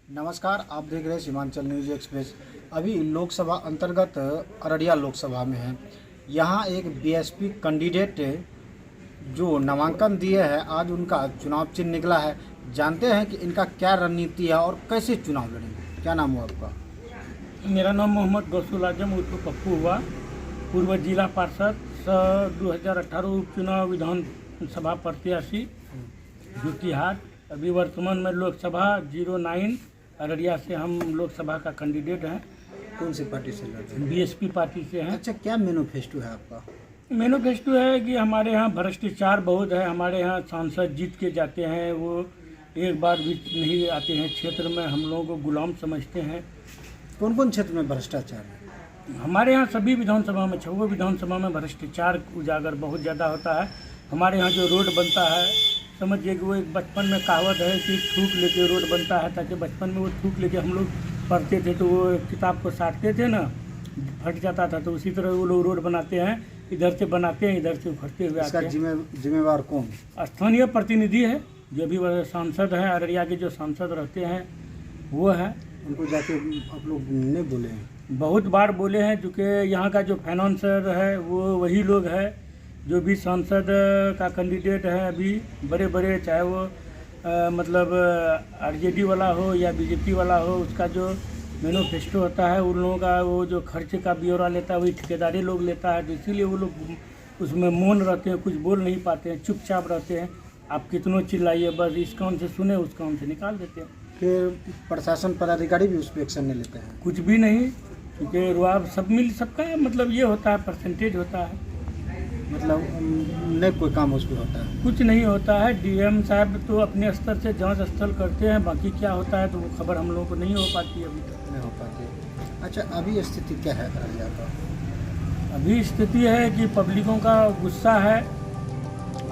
नमस्कार, आप देख रहे हैं सीमांचल न्यूज एक्सप्रेस। अभी लोकसभा अंतर्गत अररिया लोकसभा में है। यहाँ एक बीएसपी कैंडिडेट जो नामांकन दिए हैं, आज उनका चुनाव चिन्ह निकला है। जानते हैं कि इनका क्या रणनीति है और कैसे चुनाव लड़ेंगे। क्या नाम हुआ आपका? मेरा नाम मोहम्मद गौसुल आजम उर्फ पप्पू हुआ, पूर्व जिला पार्षद 2018 उपचुनाव विधानसभा प्रत्याशी जोकीहाट। अभी वर्तमान में लोकसभा 09 अररिया से हम लोकसभा का कैंडिडेट हैं। कौन सी पार्टी से लड़ते हैं? बीएसपी पार्टी से हैं। अच्छा, क्या मैनिफेस्टो है आपका? मैनिफेस्टो है कि हमारे यहाँ भ्रष्टाचार बहुत है। हमारे यहाँ सांसद जीत के जाते हैं, वो एक बार भी नहीं आते हैं क्षेत्र में, हम लोगों को गुलाम समझते हैं। कौन कौन क्षेत्र में भ्रष्टाचार है? हमारे यहाँ सभी विधानसभा में, 6 विधानसभा में भ्रष्टाचार उजागर बहुत ज़्यादा होता है। हमारे यहाँ जो रोड बनता है, समझिए कि वो एक बचपन में कहावत है कि थूक लेके रोड बनता है, ताकि बचपन में वो थूक लेके हम लोग पढ़ते थे तो वो किताब को साटते थे ना, फट जाता था, तो उसी तरह वो लोग रोड बनाते हैं, इधर से बनाते हैं, इधर से उखड़ते हुए आते हैं। जिम्मेवार कौन? स्थानीय प्रतिनिधि है, जो भी सांसद हैं, अररिया के जो सांसद रहते हैं वो है। उनको जाके आप लोग नहीं बोले हैं? बहुत बार बोले हैं, चूँकि यहाँ का जो फाइनेंसर है वो वही लोग है। जो भी सांसद का कैंडिडेट है अभी, बड़े बड़े, चाहे वो मतलब आरजेडी वाला हो या बीजेपी वाला हो, उसका जो मैनिफेस्टो होता है उन लोगों का, वो जो खर्चे का ब्यौरा लेता है वही ठेकेदारी लोग लेता है। तो इसीलिए वो लोग उसमें मौन रहते हैं, कुछ बोल नहीं पाते हैं, चुपचाप रहते हैं। आप कितनों चिल्लाइए, बस इस काम से सुने उस काम से निकाल देते हैं। फिर प्रशासन पदाधिकारी भी उस पर एक्शन नहीं लेते हैं? कुछ भी नहीं, क्योंकि रुआब सबका मतलब ये होता है, परसेंटेज होता है, मतलब नहीं कोई काम उस पर होता है? कुछ नहीं होता है। डीएम साहब तो अपने स्तर से जांच स्थल करते हैं, बाकी क्या होता है तो वो खबर हम लोगों को नहीं हो पाती अभी तक। नहीं हो पाती। अच्छा, अभी स्थिति क्या है अररिया का? अभी स्थिति है कि पब्लिकों का गुस्सा है,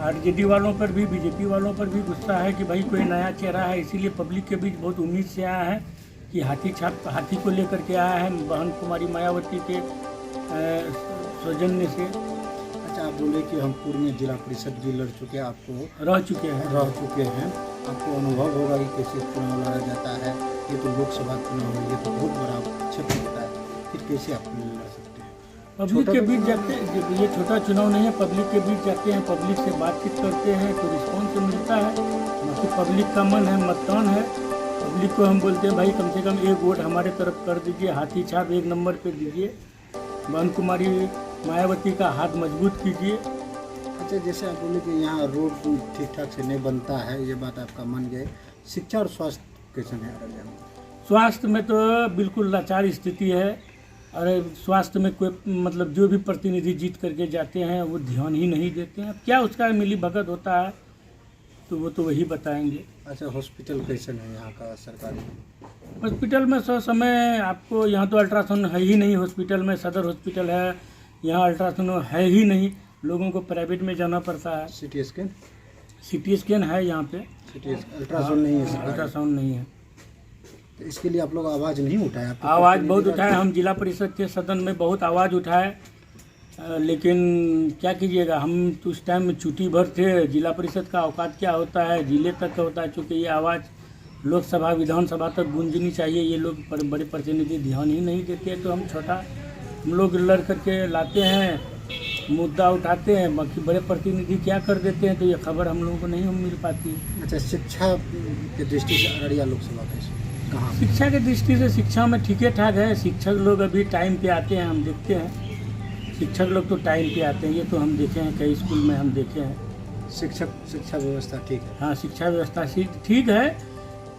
आरजेडी वालों पर भी, बीजेपी वालों पर भी गुस्सा है कि भाई कोई नया चेहरा है। इसीलिए पब्लिक के बीच बहुत उम्मीद से आया है कि हाथी को लेकर के आया है, बहन कुमारी मायावती के सौजन्य से। अच्छा, आप बोले कि हम पूर्व में जिला परिषद भी लड़ चुके हैं, आपको रह चुके हैं। आपको अनुभव होगा कि कैसे चुनाव लड़ा जाता है। ये तो लोकसभा चुनाव है, ये तो बहुत बड़ा क्षेत्र होता है, फिर कैसे आप लड़ सकते हैं? पब्लिक के बीच जाते, ये छोटा चुनाव नहीं है, पब्लिक के बीच जाते हैं, पब्लिक से बातचीत करते हैं तो रिस्पॉन्स मिलता है। बाकी पब्लिक का मन है, मतदान है। पब्लिक को हम बोलते हैं भाई कम से कम एक वोट हमारे तरफ कर दीजिए, हाथी छाप 1 नंबर पे दीजिए, बहन कुमारी मायावती का हाथ मजबूत कीजिए। अच्छा, जैसे आप बोले कि यहाँ रोड ठीक ठाक से नहीं बनता है, ये बात आपका मान गए। शिक्षा और स्वास्थ्य कैसे है अररिया में? स्वास्थ्य में तो बिल्कुल लाचार स्थिति है। अरे स्वास्थ्य में कोई मतलब जो भी प्रतिनिधि जीत करके जाते हैं वो ध्यान ही नहीं देते हैं। क्या उसका मिली भगत होता है तो वो तो वही बताएंगे। अच्छा, हॉस्पिटल कैसे है यहाँ का सरकारी? हॉस्पिटल में समय आपको यहाँ तो अल्ट्रासाउंड है ही नहीं। हॉस्पिटल में सदर हॉस्पिटल है, यहाँ अल्ट्रासाउंड है ही नहीं, लोगों को प्राइवेट में जाना पड़ता है। सिटी स्कैन है यहाँ पे, अल्ट्रासाउंड नहीं है? अल्ट्रासाउंड नहीं है। तो इसके लिए आप लोग आवाज़ नहीं उठाए? आवाज़ बहुत उठाए, हम जिला परिषद के सदन में बहुत आवाज़ उठाए, लेकिन क्या कीजिएगा, हम तो उस टाइम में छुट्टी भर थे। जिला परिषद का औकात क्या होता है, जिले तक का होता है। चूँकि ये आवाज़ लोकसभा विधानसभा तक गूंजनी चाहिए, ये लोग बड़े प्रतिनिधि ध्यान ही नहीं देते हैं। तो हम लोग लड़ करके लाते हैं, मुद्दा उठाते हैं, बाकी बड़े प्रतिनिधि क्या कर देते हैं तो ये खबर हम लोगों को नहीं मिल पाती है। अच्छा, शिक्षा की दृष्टि से अररिया लोकसभा कैसे, कहाँ? शिक्षा की दृष्टि से शिक्षा में ठीक ठाक है। शिक्षक लोग अभी टाइम पे आते हैं, हम देखते हैं शिक्षक लोग तो टाइम पे आते हैं, ये तो हम देखे हैं, कई स्कूल में हम देखे हैं। शिक्षा व्यवस्था ठीक है? हाँ, शिक्षा व्यवस्था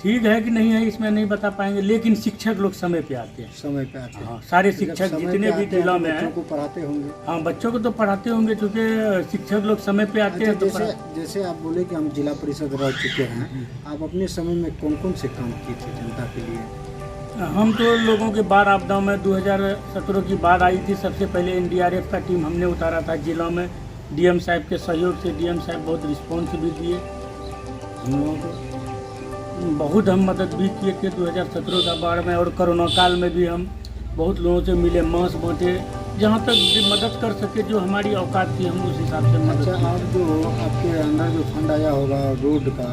ठीक है कि नहीं है इसमें नहीं बता पाएंगे, लेकिन शिक्षक लोग समय पे आते हैं। समय पे आते हैं? हाँ, सारे शिक्षक जितने भी जिला में हैं, बच्चों को पढ़ाते होंगे? हाँ, बच्चों को तो पढ़ाते होंगे, क्योंकि शिक्षक लोग समय पे आते हैं। तो जैसे आप बोले कि हम जिला परिषद रह चुके हैं, आप अपने समय में कौन कौन से काम किए थे जनता के लिए? हम तो लोगों के बाढ़ आपदा में 2017 की बाढ़ आई थी, सबसे पहले एनडीआरएफ का टीम हमने उतारा था जिला में। डीएम साहब के सहयोग से डीएम साहब बहुत रिस्पॉन्स भी दिए, हम लोगों को बहुत हम मदद भी किए थे 2017 का बाढ़ में। और कोरोना काल में भी हम बहुत लोगों से मिले, मांस बांटे, जहाँ तक मदद कर सके, जो हमारी औकात थी हम उस हिसाब से मदद। अच्छा, आप जो आपके अंदर जो फंड आया होगा रोड का,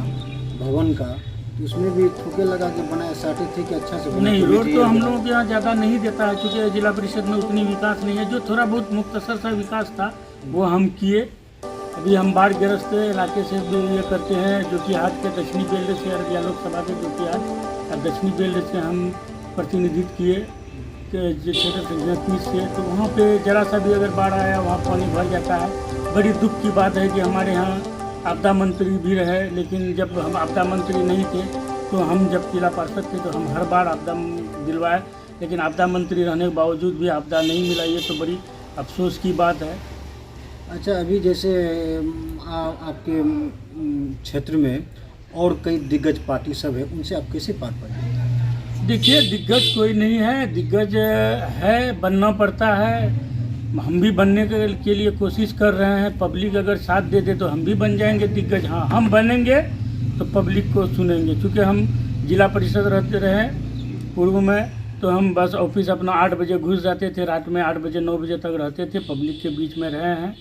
भवन का, तो उसमें भी थूके लगा के बनाए साटे थे कि अच्छा से बना? नहीं, कमेटी रोड तो ये हम बना- लोगों के यहाँ ज़्यादा नहीं देता है, क्योंकि जिला परिषद में उतनी विकास नहीं है। जो थोड़ा बहुत मुख्तसर सा विकास था वो हम किए। अभी हम बाढ़ ग्रस्त इलाके से भी ये करते हैं, जो कि हाट के दक्षिणी बेल्ट से, अररिया लोकसभा के जो कि हाट दक्षिणी बेल्ट से हम प्रतिनिधित्व किए कि क्षेत्र संख्या 30 से। तो वहाँ पे जरा सा भी अगर बाढ़ आया वहाँ पानी भर जाता है। बड़ी दुख की बात है कि हमारे यहाँ आपदा मंत्री भी रहे, लेकिन जब हम आपदा मंत्री नहीं थे तो हम जब जिला पार्षद थे तो हम हर बार आपदा दिलवाए, लेकिन आपदा मंत्री रहने के बावजूद भी आपदा नहीं मिला। ये तो बड़ी अफसोस की बात है। अच्छा, अभी जैसे आपके क्षेत्र में और कई दिग्गज पार्टी सब है, उनसे आप कैसे पार पाएंगे? देखिए, दिग्गज कोई नहीं है, दिग्गज है, बनना पड़ता है। हम भी बनने के लिए कोशिश कर रहे हैं। पब्लिक अगर साथ दे दे तो हम भी बन जाएंगे दिग्गज। हाँ, हम बनेंगे तो पब्लिक को सुनेंगे, क्योंकि हम जिला परिषद रहते रहे पूर्व में, तो हम बस ऑफिस अपना 8 बजे घुस जाते थे, रात में 8 बजे 9 बजे तक रहते थे, पब्लिक के बीच में रहे हैं।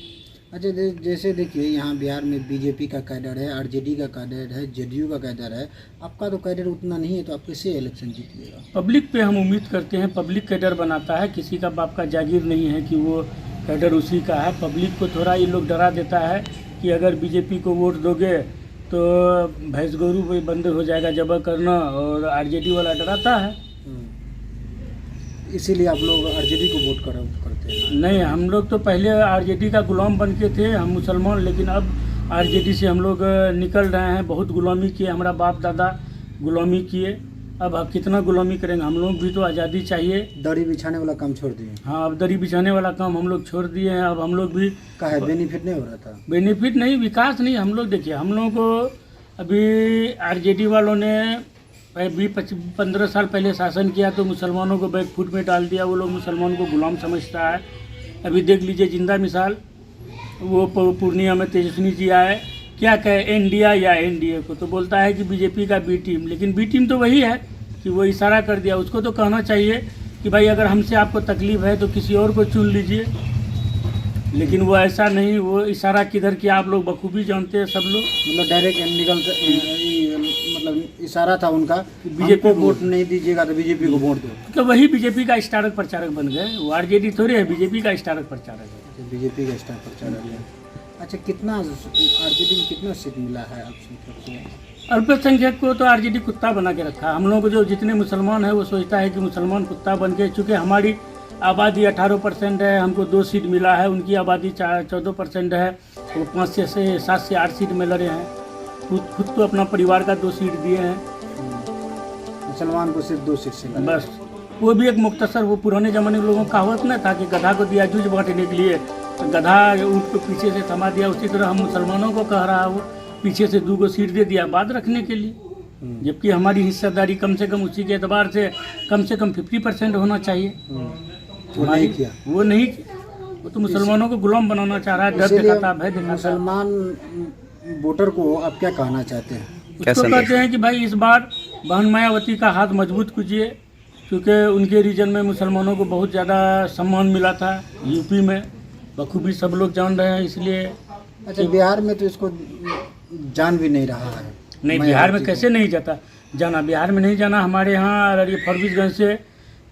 अच्छा, जैसे देखिए यहाँ बिहार में बीजेपी का कैडर है, आरजेडी का कैडर है, जेडीयू का कैडर है। आपका तो कैडर उतना नहीं है, तो आप कैसे इलेक्शन जीतिएगा? पब्लिक पे हम उम्मीद करते हैं, पब्लिक कैडर बनाता है। किसी का बाप का जागीर नहीं है कि वो कैडर उसी का है। पब्लिक को थोड़ा ये लोग डरा देता है कि अगर बीजेपी को वोट दोगे तो भैंस गोरू भी बंद हो जाएगा जबर करना, और आरजेडी वाला डराता है। इसीलिए आप लोग आरजेडी को वोट करते हैं? नहीं, हम लोग तो पहले आरजेडी का गुलाम बन के थे, हम मुसलमान, लेकिन अब आरजेडी से हम लोग निकल रहे हैं। बहुत गुलामी किए, हमारा बाप दादा गुलामी किए, अब कितना गुलामी करेंगे? हम लोग भी तो आज़ादी चाहिए। दरी बिछाने वाला काम छोड़ दिए? हाँ, अब दरी बिछाने वाला काम हम लोग छोड़ दिए हैं। अब हम लोग भी का है, बेनिफिट नहीं हो रहा था? बेनिफिट नहीं, विकास नहीं। हम लोग देखिए, हम लोगों को अभी आरजेडी वालों ने 15 साल पहले शासन किया तो मुसलमानों को बैकफुट में डाल दिया। वो लोग मुसलमानों को गुलाम समझता है। अभी देख लीजिए, जिंदा मिसाल वो पूर्णिया में तेजस्वी जी आए, क्या कहे, इंडिया या एनडीए को, तो बोलता है कि बीजेपी का बी टीम, लेकिन बी टीम तो वही है कि वो इशारा कर दिया। उसको तो कहना चाहिए कि भाई अगर हमसे आपको तकलीफ है तो किसी और को चुन लीजिए, लेकिन वो ऐसा नहीं। वो इशारा किधर किया आप लोग बखूबी जानते हैं सब लोग। मतलब डायरेक्ट मतलब इशारा था उनका, बीजेपी को वोट नहीं दीजिएगा तो बीजेपी को वोट दो। तो वही बीजेपी का स्टारक प्रचारक बन गए। वो आरजेडी थोड़े है, बीजेपी का स्टारक प्रचारक है। बीजेपी का स्टार प्रचारक है। अच्छा, कितना आरजेडी में कितना सीट मिला है अल्पसंख्यक को? अल्पसंख्यक को तो आरजेडी कुत्ता बना के रखा है। हम लोग जो जितने मुसलमान हैं वो सोचता है कि मुसलमान कुत्ता बन के, चूँकि हमारी आबादी 18% है, हमको 2 सीट मिला है, उनकी आबादी 14% है, वो 5 से 7 से 8 सीट में लड़े हैं। खुद तो अपना परिवार का 2 सीट दिए हैं। मुसलमान को सिर्फ 2 सीट से लड़ा। बस, वो भी एक मुख्तसर, वो पुराने ज़माने के लोगों का कहावत ना था कि गधा को दिया जूझ बांटने के लिए, तो गधा ऊँट को पीछे से थमा दिया। उसी तरह हम मुसलमानों को कह रहा है, वो पीछे से 2 सीट दे दिया बात रखने के लिए, जबकि हमारी हिस्सेदारी कम से कम उसी के एतबार से कम 50% होना चाहिए। वो नहीं किया। वो नहीं किया। वो तो मुसलमानों को गुलाम बनाना चाह रहा है, डर दिखाता है, भय दिखाता है। मुसलमान वोटर को आप क्या कहना चाहते हैं? उसको कहते हैं कि भाई इस बार बहन मायावती का हाथ मजबूत कीजिए, क्योंकि उनके रीजन में मुसलमानों को बहुत ज़्यादा सम्मान मिला था। यूपी में बखूबी सब लोग जान रहे हैं, इसलिए। अच्छा, बिहार में तो इसको जान भी नहीं रहा है। नहीं, बिहार में कैसे नहीं जाना? बिहार में नहीं जाना। हमारे यहाँ अररिया फरबिसगंज से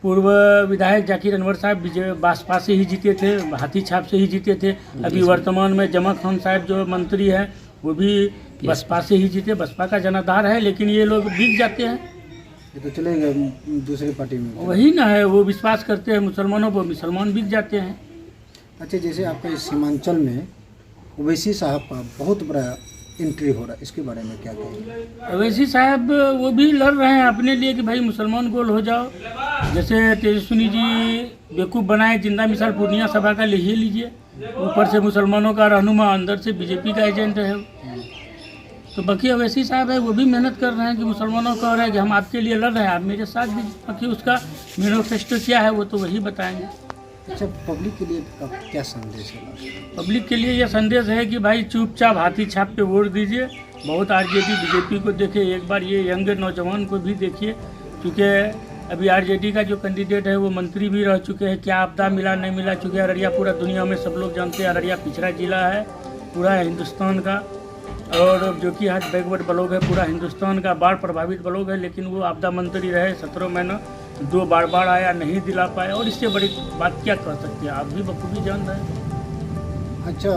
पूर्व विधायक जाकिर अनवर साहब बासपा से ही जीते थे, हाथी छाप से ही जीते थे। अभी वर्तमान में जमा खान साहब जो मंत्री हैं वो भी बसपा से ही जीते। बसपा का जनाधार है, लेकिन ये लोग बिक जाते हैं। ये तो चले गए दूसरी पार्टी में। वही ना है, वो विश्वास करते हैं मुसलमानों पर, मुसलमान बिक जाते हैं। अच्छा, जैसे आपका इस सीमांचल में ओवैसी साहब का बहुत बड़ा एंट्री हो रहा है, इसके बारे में क्या कहेंगे? ओवैसी साहब वो भी लड़ रहे हैं अपने लिए कि भाई मुसलमान गोल हो जाओ। जैसे तेजस्वी जी बेवकूफ़ बनाए, जिंदा मिसाल पूर्णिया सभा का ले ही लीजिए। ऊपर से मुसलमानों का रहनुमा, अंदर से बीजेपी का एजेंट है। तो बाकी ओवैसी साहब है, वो भी मेहनत कर रहे हैं कि मुसलमानों को कह रहे हैं कि हम आपके लिए लड़ रहे हैं, आप मेरे साथ भी। बाकी उसका मैनिफेस्टो क्या है वो तो वही बताएंगे। अच्छा, पब्लिक के लिए आप क्या संदेश है? पब्लिक के लिए यह संदेश है कि भाई चुपचाप हाथी छाप पे वोट दीजिए। बहुत आरजेडी बीजेपी को देखे, एक बार ये यंग नौजवान को भी देखिए, क्योंकि अभी आरजेडी का जो कैंडिडेट है वो मंत्री भी रह चुके हैं। क्या आपदा मिला नहीं मिला, चूँकि अररिया पूरा दुनिया में सब लोग जानते हैं, अररिया पिछड़ा जिला है पूरा हिंदुस्तान का। और जो कि आज बैकवर्ड ब्लॉक है, पूरा हिंदुस्तान का बाढ़ प्रभावित ब्लॉक है, लेकिन वो आपदा मंत्री रहे 17 महीना, 2 बार आया, नहीं दिला पाया। और इससे बड़ी बात क्या कह सकते हैं, आप भी बखूबी जान रहे हैं। अच्छा,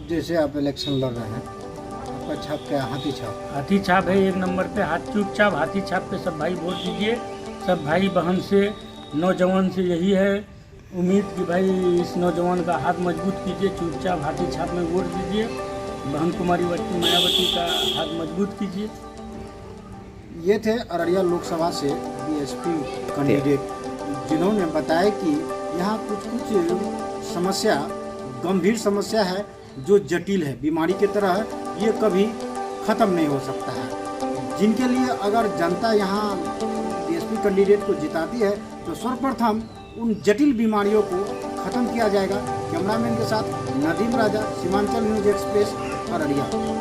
जैसे आप इलेक्शन लड़ रहे हैं, आपका छाप क्या है? हाथी छाप। हाथी छाप है 1 नंबर पे, हाथ चुपचाप हाथी छाप पे सब भाई वोट दीजिए। सब भाई बहन से, नौजवान से यही है उम्मीद कि भाई इस नौजवान का हाथ मजबूत कीजिए, चुपचाप हाथी छाप में वोट दीजिए, बहन कुमारी मायावती का हाथ मजबूत कीजिए। ये थे अररिया लोकसभा से बीएसपी कैंडिडेट, जिन्होंने बताया कि यहाँ कुछ समस्या, गंभीर समस्या है जो जटिल है, बीमारी की तरह है, ये कभी ख़त्म नहीं हो सकता है। जिनके लिए अगर जनता यहाँ बीएसपी कैंडिडेट को जिताती है तो सर्वप्रथम उन जटिल बीमारियों को ख़त्म किया जाएगा। कैमरामैन के साथ नदीम राजा, सीमांचल न्यूज़ एक्सप्रेस, अररिया।